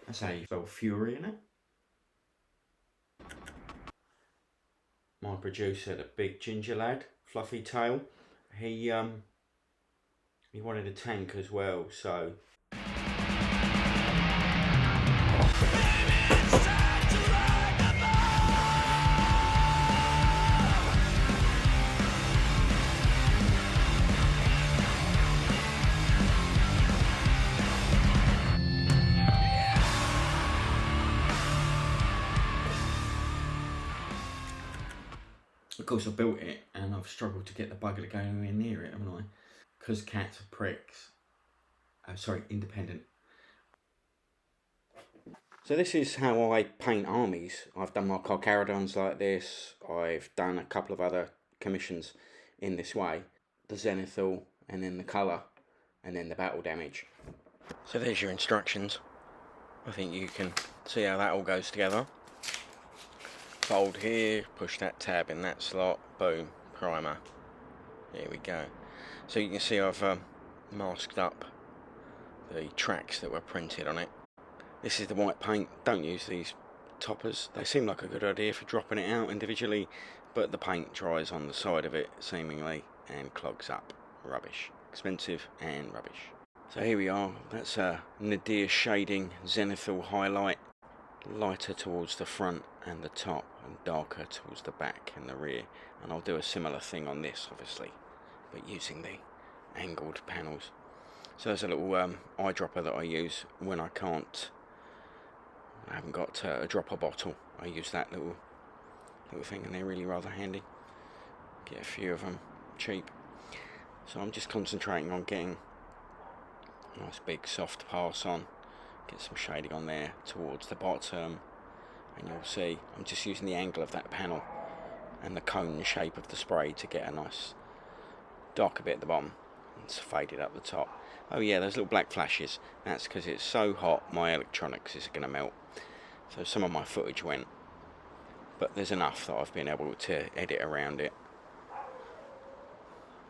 That's how you spell fury in it. My producer, the big ginger lad, fluffy tail, he wanted a tank as well, so of course I built it and I've struggled to get the bugger to go anywhere near it, haven't I? Because cats are pricks. Sorry, independent. So this is how I paint armies. I've done my Carcharodons like this. I've done a couple of other commissions in this way. The zenithal, and then the colour, and then the battle damage. So there's your instructions. I think you can see how that all goes together. Fold here, push that tab in that slot, boom, primer. Here we go. So you can see I've masked up the tracks that were printed on it. This is the white paint. Don't use these toppers. They seem like a good idea for dropping it out individually, but the paint dries on the side of it seemingly and clogs up. Rubbish. Expensive and rubbish. So here we are. That's a nadir shading zenithal highlight. Lighter towards the front and the top and darker towards the back and the rear. And I'll do a similar thing on this obviously, but using the angled panels. So there's a little eyedropper that I use when I haven't got a dropper bottle. I use that little thing and they're really rather handy. Get a few of them cheap. So I'm just concentrating on getting a nice big soft pass on. Get some shading on there towards the bottom, and you'll see I'm just using the angle of that panel and the cone shape of the spray to get a nice darker bit at the bottom and it's faded up the top. Oh yeah, those little black flashes, that's because it's so hot my electronics is going to melt, so some of my footage went, but there's enough that I've been able to edit around it.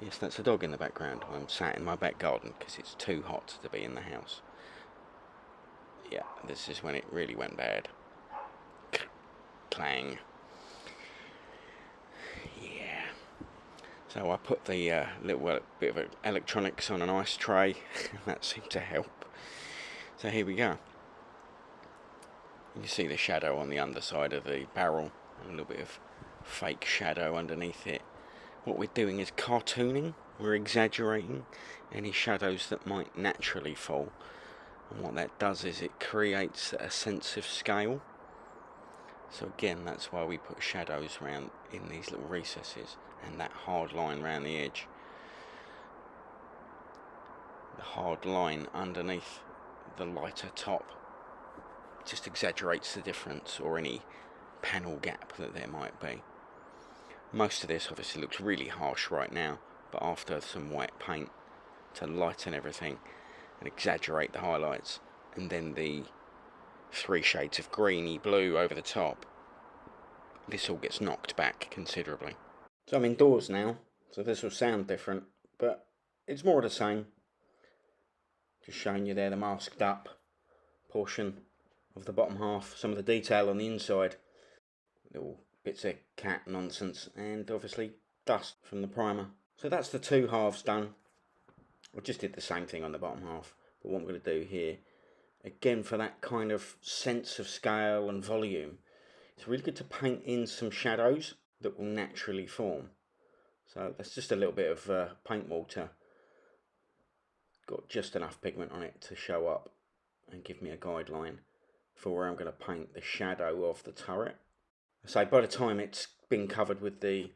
Yes, that's a dog in the background. I'm sat in my back garden because it's too hot to be in the house. Yeah, this is when it really went bad. Clang. Yeah. So I put the little bit of electronics on an ice tray. That seemed to help. So here we go. You can see the shadow on the underside of the barrel. A little bit of fake shadow underneath it. What we're doing is cartooning. We're exaggerating any shadows that might naturally fall. And what that does is it creates a sense of scale. So again, that's why we put shadows around in these little recesses and that hard line around the edge. The hard line underneath the lighter top just exaggerates the difference or any panel gap that there might be. Most of this obviously looks really harsh right now, but after some white paint to lighten everything and exaggerate the highlights, and then the 3 shades of greeny blue over the top, this all gets knocked back considerably. So I'm indoors now, so this will sound different, but it's more of the same. Just showing you there the masked up portion of the bottom half, some of the detail on the inside, little bits of cat nonsense, and obviously dust from the primer. So that's the 2 halves done. I just did the same thing on the bottom half, but what I'm going to do here, again for that kind of sense of scale and volume, it's really good to paint in some shadows that will naturally form. So that's just a little bit of paint water, got just enough pigment on it to show up and give me a guideline for where I'm going to paint the shadow of the turret. So by the time it's been covered with the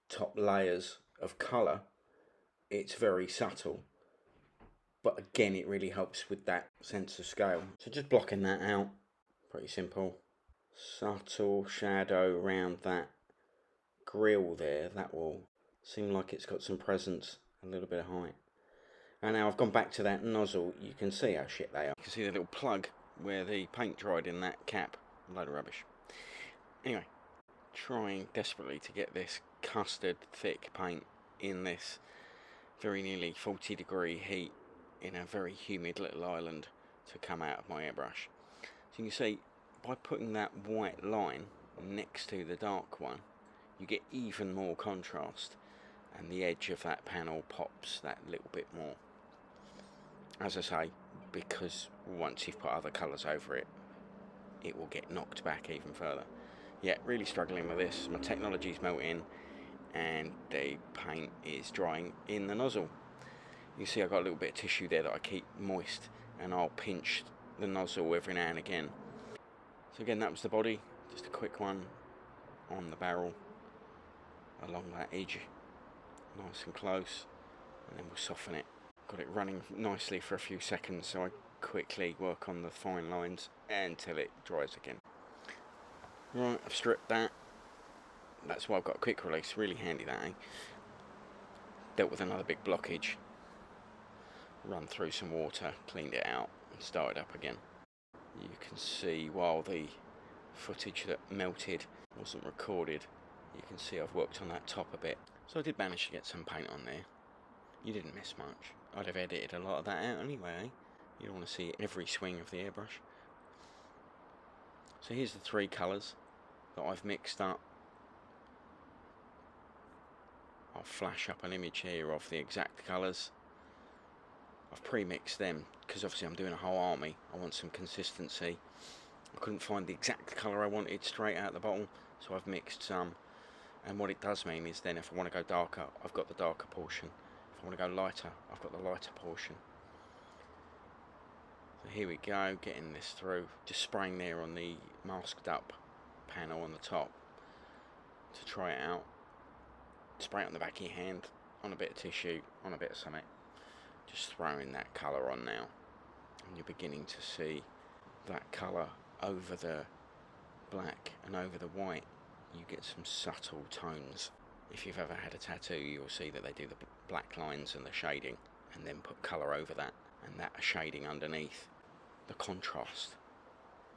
top layers of colour, it's very subtle, but again it really helps with that sense of scale. So just blocking that out, pretty simple. Subtle shadow around that grill there, that will seem like it's got some presence, a little bit of height. And now I've gone back to that nozzle, you can see how shit they are. You can see the little plug where the paint dried in that cap, a load of rubbish. Anyway, trying desperately to get this custard thick paint in this very nearly 40-degree heat in a very humid little island to come out of my airbrush. So you can see, by putting that white line next to the dark one, you get even more contrast, and the edge of that panel pops that little bit more. As I say, because once you've put other colours over it, it will get knocked back even further. Yeah, really struggling with this. My technology's melting and the paint is drying in the nozzle. You see I've got a little bit of tissue there that I keep moist, and I'll pinch the nozzle every now and again. So again, that was the body, just a quick one on the barrel along that edge, nice and close, and then we'll soften it. Got it running nicely for a few seconds, so I quickly work on the fine lines until it dries again. Right, I've stripped that. That's why I've got a quick release, really handy that, eh? Dealt with another big blockage, run through some water, cleaned it out and started up again. You can see while the footage that melted wasn't recorded, you can see I've worked on that top a bit. So I did manage to get some paint on there. You didn't miss much. I'd have edited a lot of that out anyway, eh? You don't want to see every swing of the airbrush. So here's the three colours that I've mixed up. I'll flash up an image here of the exact colours. I've pre-mixed them because obviously I'm doing a whole army. I want some consistency. I couldn't find the exact colour I wanted straight out the bottle, so I've mixed some. And what it does mean is then if I want to go darker, I've got the darker portion. If I want to go lighter, I've got the lighter portion. So here we go, getting this through. Just spraying there on the masked up panel on the top to try it out. Spray it on the back of your hand, on a bit of tissue, on a bit of something. Just throwing that colour on now. And you're beginning to see that colour over the black and over the white. You get some subtle tones. If you've ever had a tattoo, you'll see that they do the black lines and the shading and then put colour over that, and that shading underneath. The contrast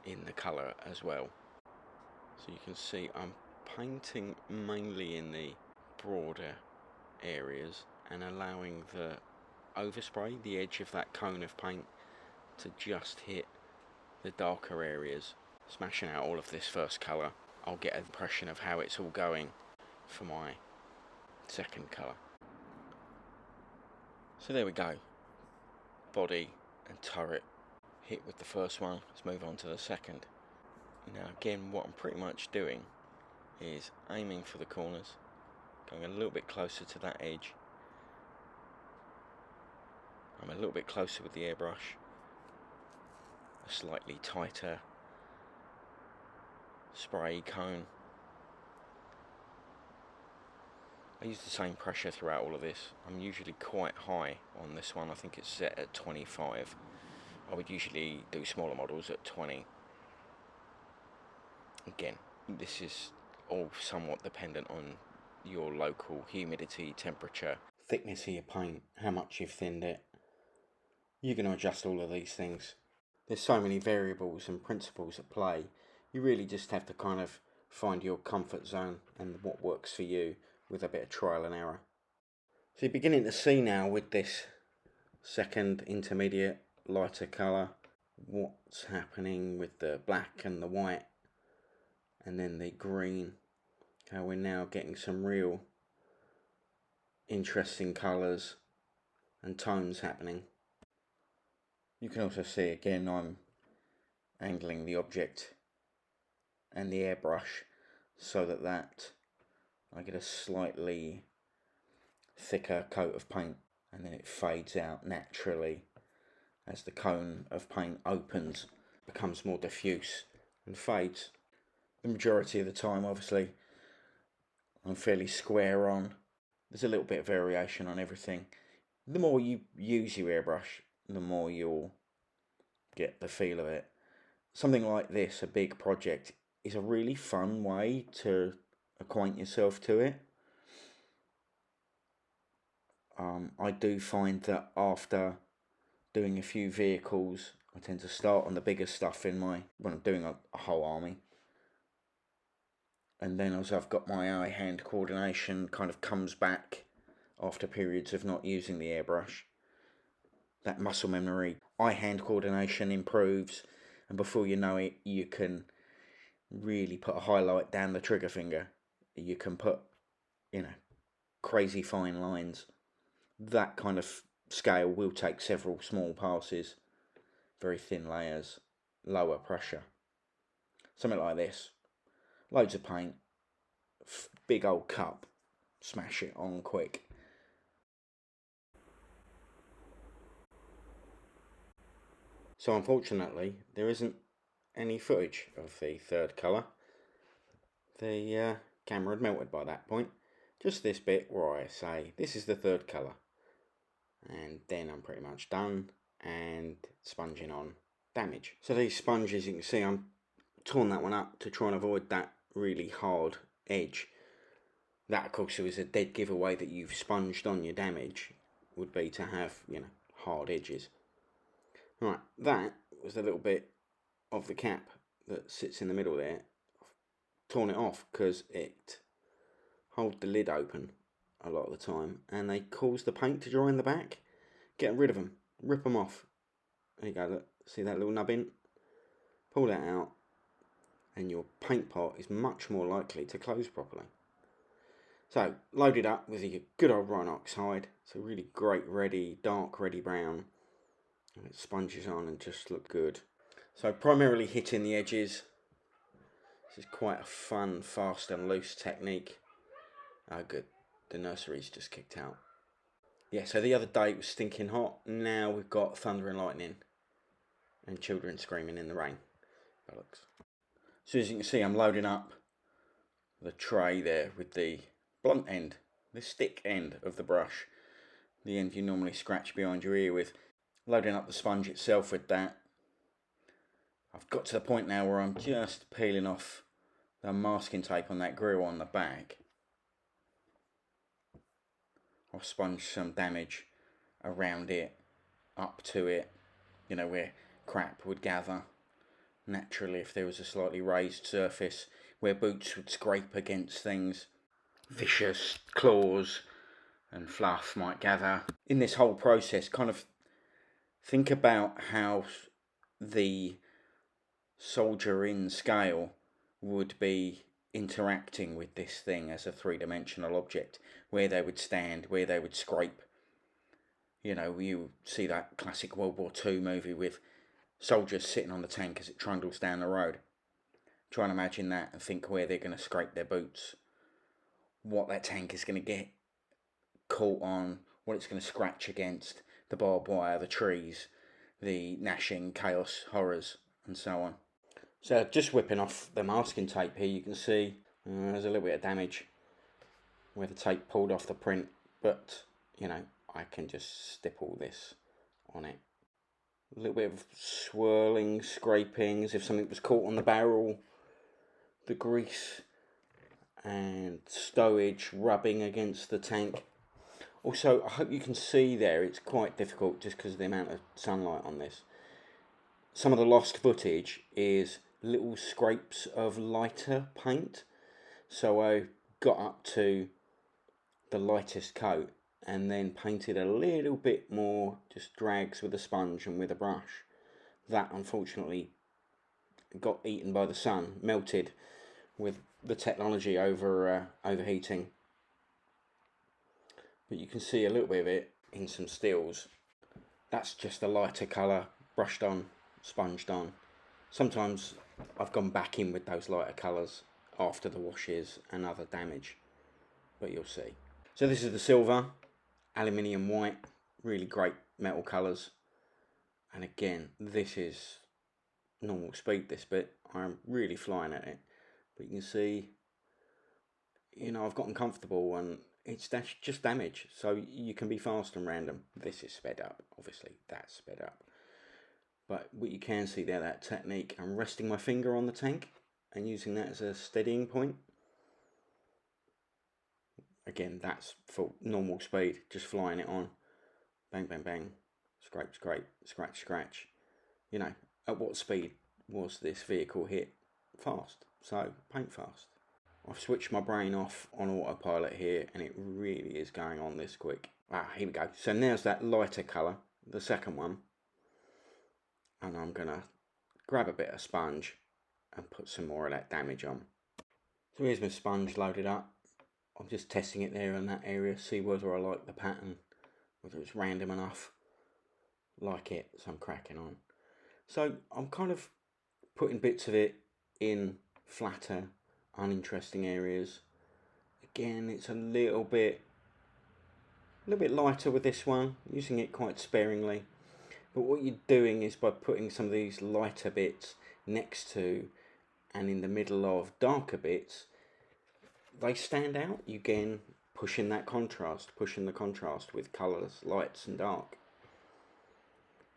in the colour as well. So you can see I'm painting mainly in the broader areas and allowing the overspray, the edge of that cone of paint, to just hit the darker areas. Smashing out all of this first colour, I'll get an impression of how it's all going for my second colour. So there we go, body and turret hit with the first one. Let's move on to the second. Now again, what I'm pretty much doing is aiming for the corners, going a little bit closer to that edge. I'm a little bit closer with the airbrush, a slightly tighter spray cone. I use the same pressure throughout all of this. I'm usually quite high on this one. I think it's set at 25. I would usually do smaller models at 20. Again, this is all somewhat dependent on your local humidity, temperature, thickness of your paint, how much you've thinned it. You're going to adjust all of these things. There's so many variables and principles at play. You really just have to kind of find your comfort zone and what works for you with a bit of trial and error. So you're beginning to see now with this second intermediate lighter colour what's happening with the black and the white and then the green, how we're now getting some real interesting colours and tones happening. You can also see again I'm angling the object and the airbrush so that I get a slightly thicker coat of paint, and then it fades out naturally as the cone of paint opens, becomes more diffuse and fades. The majority of the time obviously I'm fairly square on. There's a little bit of variation on everything. The more you use your airbrush, the more you'll get the feel of it. Something like this, a big project, is a really fun way to acquaint yourself to it. I do find that after doing a few vehicles, I tend to start on the bigger stuff when I'm doing a whole army. And then as I've got my eye-hand coordination kind of comes back after periods of not using the airbrush, that muscle memory, eye-hand coordination improves, and before you know it, you can really put a highlight down the trigger finger. You can put, you know, crazy fine lines. That kind of scale will take several small passes, very thin layers, lower pressure. Something like this. Loads of paint, big old cup, smash it on quick. So unfortunately, there isn't any footage of the third colour. The camera had melted by that point. Just this bit where I say, this is the third colour. And then I'm pretty much done and sponging on damage. So these sponges, you can see I'm torn that one up to try and avoid that really hard edge. That, of course, is a dead giveaway that you've sponged on your damage, would be to have, you know, hard edges. Right, that was a little bit of the cap that sits in the middle there. I've torn it off because it holds the lid open a lot of the time and they cause the paint to dry in the back. Get rid of them, rip them off. There you go, look, see that little nubbin? Pull that out and your paint pot is much more likely to close properly. So, load it up with your good old Rhine oxide. It's a really great reddy, dark reddy brown. And it sponges on and just look good. So, primarily hitting the edges. This is quite a fun, fast and loose technique. Oh, good. The nursery's just kicked out. Yeah, so the other day it was stinking hot. Now we've got thunder and lightning. And children screaming in the rain. Bollocks. So, as you can see, I'm loading up the tray there with the blunt end, the stick end of the brush, the end you normally scratch behind your ear with. Loading up the sponge itself with that. I've got to the point now where I'm just peeling off the masking tape on that grill on the back. I'll sponge some damage around it, up to it, you know, where crap would gather naturally if there was a slightly raised surface, where boots would scrape against things. Vicious claws and fluff might gather. In this whole process, kind of think about how the soldier in scale would be interacting with this thing as a three-dimensional object, where they would stand, where they would scrape. You know, you see that classic World War II movie with soldiers sitting on the tank as it trundles down the road. Try and imagine that and think where they're going to scrape their boots, what that tank is going to get caught on, what it's going to scratch against, the barbed wire, the trees, the gnashing chaos horrors, and so on. So just whipping off the masking tape here, you can see there's a little bit of damage where the tape pulled off the print, but you know, I can just stipple this on it. A little bit of swirling, scraping, as if something was caught on the barrel, the grease and stowage rubbing against the tank. Also, I hope you can see there, it's quite difficult just because of the amount of sunlight on this. Some of the lost footage is little scrapes of lighter paint. So I got up to the lightest coat and then painted a little bit more, just drags with a sponge and with a brush. That unfortunately got eaten by the sun, melted with the technology overheating. But you can see a little bit of it in some stills. That's just a lighter colour, brushed on, sponged on. Sometimes I've gone back in with those lighter colours after the washes and other damage, but you'll see. So this is the silver, aluminium white, really great metal colours. And again, this is normal speed, this bit. I'm really flying at it. But you can see, you know, I've gotten comfortable and it's just damage. So you can be fast and random. This is sped up, obviously, that's sped up. But what you can see there, that technique, I'm resting my finger on the tank and using that as a steadying point. Again, that's for normal speed, just flying it on. Bang, bang, bang, scrape, scrape, scratch, scratch. You know, at what speed was this vehicle hit? Fast, so paint fast. I've switched my brain off on autopilot here and it really is going on this quick. Ah, here we go. So now's that lighter colour, the second one, and I'm going to grab a bit of sponge and put some more of that damage on. So here's my sponge loaded up. I'm just testing it there in that area, see whether I like the pattern, whether it's random enough, like it, so I'm cracking on. So I'm kind of putting bits of it in flatter, uninteresting areas. Again, it's a little bit lighter with this one, using it quite sparingly. But what you're doing is by putting some of these lighter bits next to and in the middle of darker bits, they stand out. You again pushing that contrast, pushing the contrast with colours, lights and dark.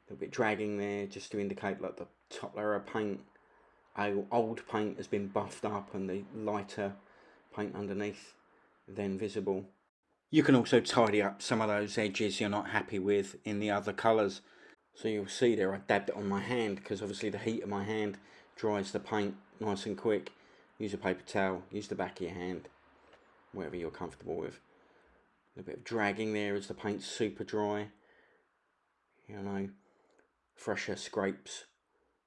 A little bit dragging there just to indicate like the top layer of paint, old paint has been buffed up and the lighter paint underneath then visible. You can also tidy up some of those edges you're not happy with in the other colours. So you'll see there I dabbed it on my hand because obviously the heat of my hand dries the paint nice and quick. Use a paper towel, use the back of your hand, whatever you're comfortable with. A little bit of dragging there as the paint's super dry. You know, fresher scrapes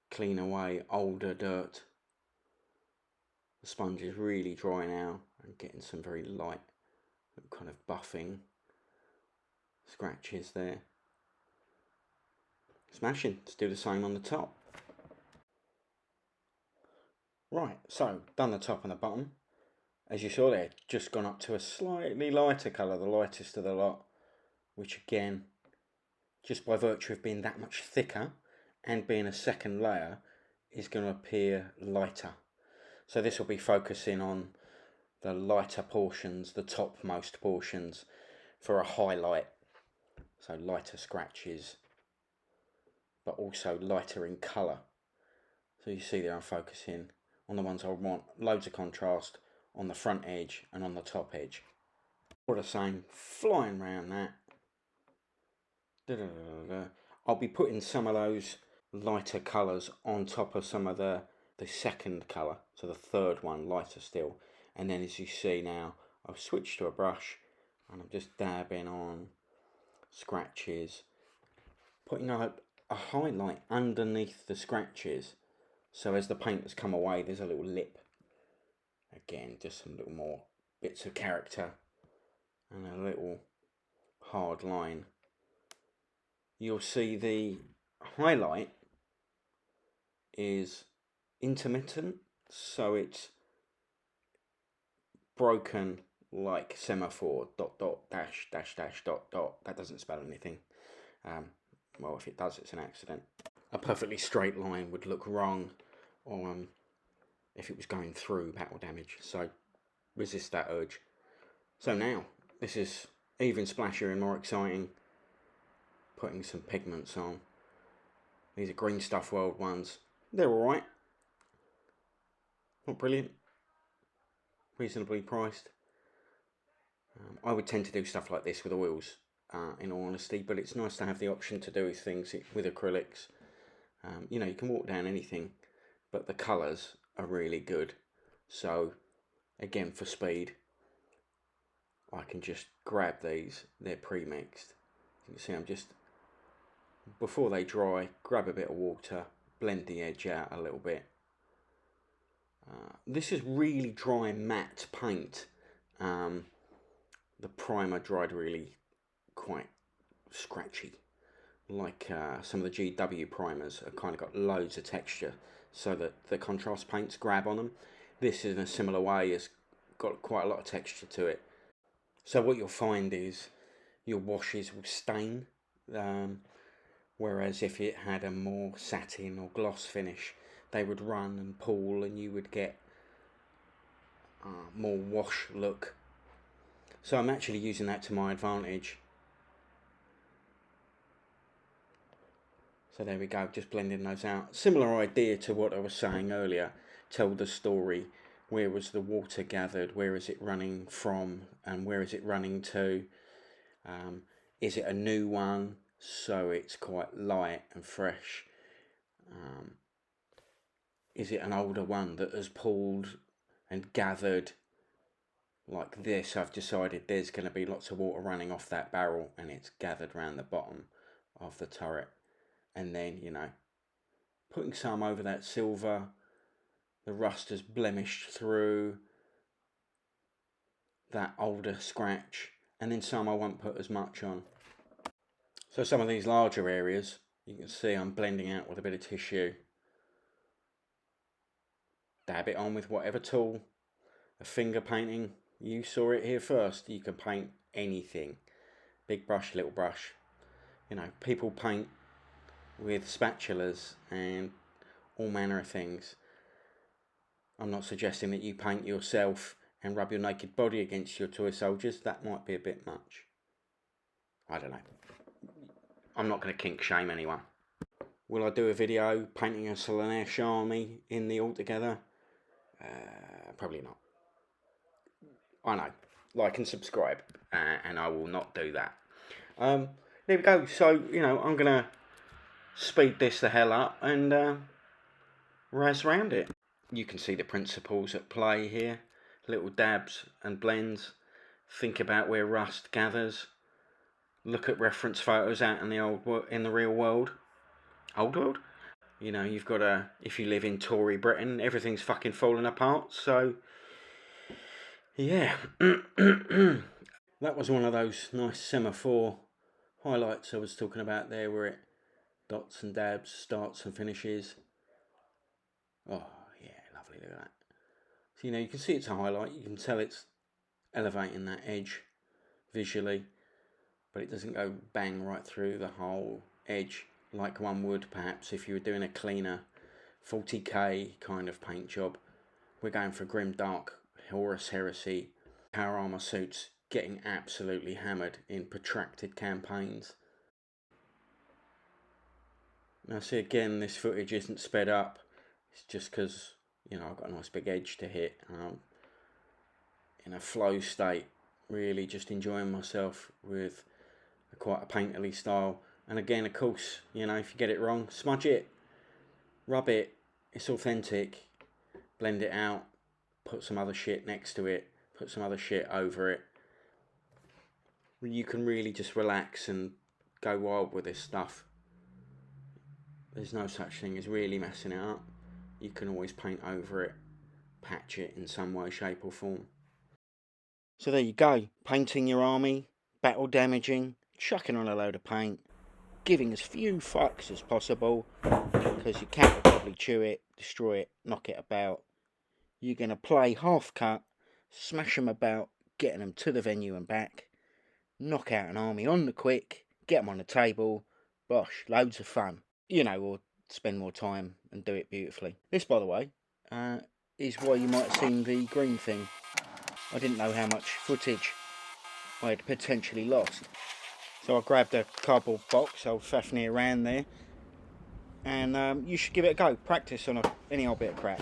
clean away older dirt. The sponge is really dry now and getting some very light kind of buffing scratches there. Smashing. Let's do the same on the top. Right, so done the top and the bottom. As you saw there, just gone up to a slightly lighter colour, the lightest of the lot, which again, just by virtue of being that much thicker and being a second layer, is going to appear lighter. So this will be focusing on the lighter portions, the topmost portions, for a highlight. So lighter scratches, but also lighter in colour. So you see there I'm focusing on the ones I want loads of contrast on the front edge and on the top edge. What I'm saying, flying around that. I'll be putting some of those lighter colours on top of some of the second colour, so the third one lighter still. And then as you see now, I've switched to a brush and I'm just dabbing on scratches, putting a highlight underneath the scratches, so as the paint has come away there's a little lip. Again, just some little more bits of character and a little hard line. You'll see the highlight is intermittent, so it's broken like semaphore, dot dot dash dash dash dot dot. That doesn't spell anything. Well, if it does, it's an accident. A perfectly straight line would look wrong, or if it was going through battle damage. So resist that urge. So now this is even splashier and more exciting. Putting some pigments on. These are Green Stuff World ones. They're alright. Not brilliant. Reasonably priced. I would tend to do stuff like this with oils, in all honesty, but it's nice to have the option to do things with acrylics. You know, you can walk down anything, but the colours are really good. So, again, for speed, I can just grab these. They're pre-mixed. You can see I'm just, before they dry, grab a bit of water, blend the edge out a little bit. This is really dry matte paint. The primer dried really quite scratchy, like some of the GW primers have kind of got loads of texture, so that the contrast paints grab on them. This in a similar way has got quite a lot of texture to it. So what you'll find is your washes will stain, whereas if it had a more satin or gloss finish, they would run and pool and you would get more wash look. So I'm actually using that to my advantage. So there we go, just blending those out. Similar idea to what I was saying earlier. Tell the story. Where was the water gathered? Where is it running from? And where is it running to? Is it a new one? So it's quite light and fresh. Is it an older one that has pulled and gathered like this? I've decided there's going to be lots of water running off that barrel and it's gathered around the bottom. of the turret, and then, you know, putting some over that silver, the rust has blemished through that older scratch, and then some I won't put as much on. So some of these larger areas, you can see I'm blending out with a bit of tissue. Dab it on with whatever tool. A finger painting, you saw it here first. You can paint anything. Big brush, little brush. You know, people paint with spatulas and all manner of things. I'm not suggesting that you paint yourself and rub your naked body against your toy soldiers. That might be a bit much. I don't know. I'm not going to kink shame anyone. Will I do a video painting a Slaanesh army in the Altogether? Probably not. I know. Like and subscribe, and I will not do that. There we go. So, you know, I'm going to speed this the hell up and razz around it. You can see the principles at play here. Little dabs and blends. Think about where rust gathers. Look at reference photos out in the real world. Old world? You know, you've got to, if you live in Tory Britain, everything's fucking falling apart. So, yeah. That was one of those nice semaphore highlights I was talking about there, where it dots and dabs, starts and finishes. Oh, yeah, lovely, look at that. So, you know, you can see it's a highlight. You can tell it's elevating that edge visually, but it doesn't go bang right through the whole edge like one would perhaps if you were doing a cleaner 40k kind of paint job. We're going for grim dark Horus Heresy power armor suits, getting absolutely hammered in protracted campaigns. Now see, again, this footage isn't sped up. It's just because, you know, I've got a nice big edge to hit. In a flow state, really just enjoying myself with quite a painterly style. And again, of course, you know, if you get it wrong, smudge it, rub it, it's authentic, blend it out, put some other shit next to it, put some other shit over it. You can really just relax and go wild with this stuff. There's no such thing as really messing it up. You can always paint over it, patch it in some way, shape or form. So there you go, painting your army, battle damaging, chucking on a load of paint, giving as few fucks as possible, because your cat will probably chew it, destroy it, knock it about. You're going to play half cut, smash them about, getting them to the venue and back, knock out an army on the quick, get them on the table, bosh, loads of fun. You know, or spend more time and do it beautifully. This, by the way, is why you might have seen the green thing. I didn't know how much footage I had potentially lost. So I grabbed a cardboard box, old Fafnir around there, and you should give it a go. Practice on any old bit of crap.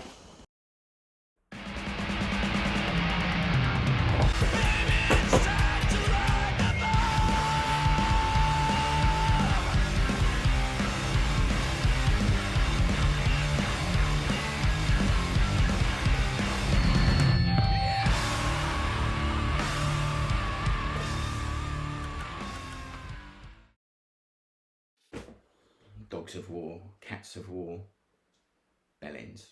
Dogs of war, cats of war, bellends.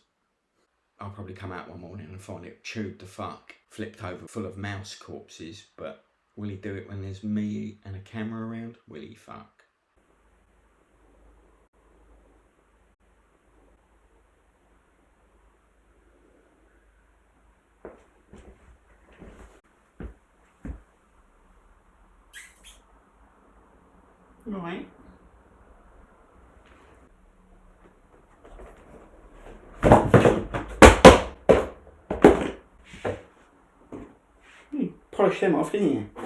I'll probably come out one morning and find it chewed the fuck, flipped over full of mouse corpses, but will he do it when there's me and a camera around? Will he fuck? Right. Polish them off, didn't you?